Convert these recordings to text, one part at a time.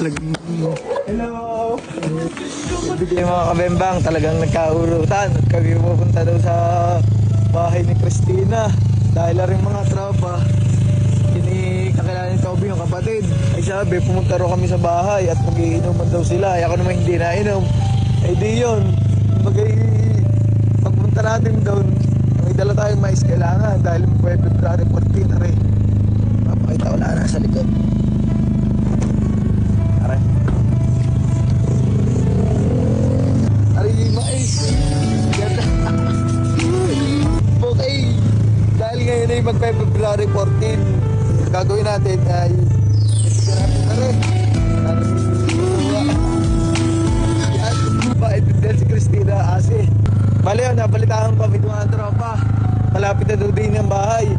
Talagang... Hello! Bigyan mga kabembang, talagang nagkaurutan at kami pupunta daw sa bahay ni Christina. Dahil na rin mga tropa, kakilala ni Toby yung kapatid. Ay sabi, pumunta raw kami sa bahay at mag-iinuman daw sila. Ay ako naman hindi nainom. Ay di yun. Pagpunta natin doon, may dala tayong mais kailangan dahil February 14 na rin. Papakita ko lang nasa likod. Aray. Aray, mais. Okay. Dahil ngayon ay mag-February 14, gagawin natin ay ito natin na rin. Yan, si Christina Asi. Bale yun, nabalitaan pa may mga tropa. Malapit na doon din ang bahay.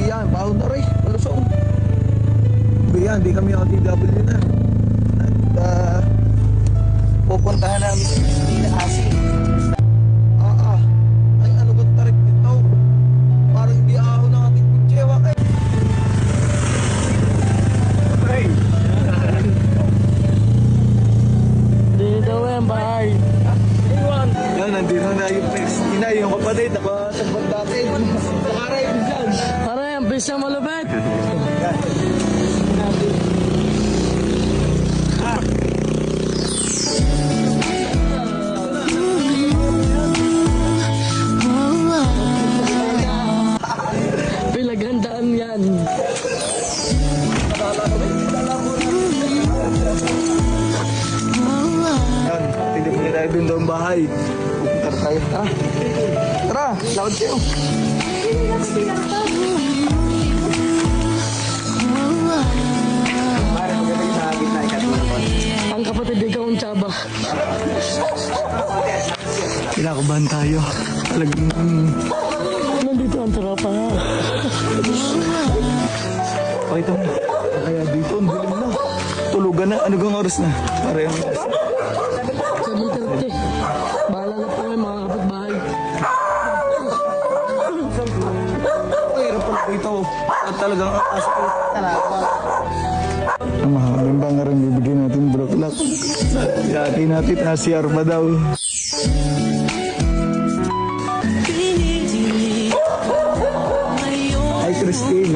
Yan, baon na rin. Malusong. Yan, di kami OTW na. At pupuntahan namin si Christina Asi. Ay, ano ba tarik nito? Parang hindi ako ng ating kutsewa kayo. Hey! Dito yung bahay. Yan, nandito na yung Christina, yung kapatid, nakasabot natin. Nakaray din dyan. Para yan, bisa malupit. Yan. Pinaghandaan yan. Yan, pinipili tayo dun daw ang bahay. Pupunta tayo. Tara, lakad kayo. Ang kapatid ikaw ang tsaba. Kinakabahan tayo. Talagang... Nandito ang tropa. Pakita mo. Kaya dito, ang dilim na. Tulugan na. Ano gang oras na? Para yung... 7:30. Bahala na po yung mga kapitbahay. Mahirap pala ito. At talagang asko. Ang mga bimbang nga rin bibigyan natin broklak. Yati natin CR pa daw. Hi Christine.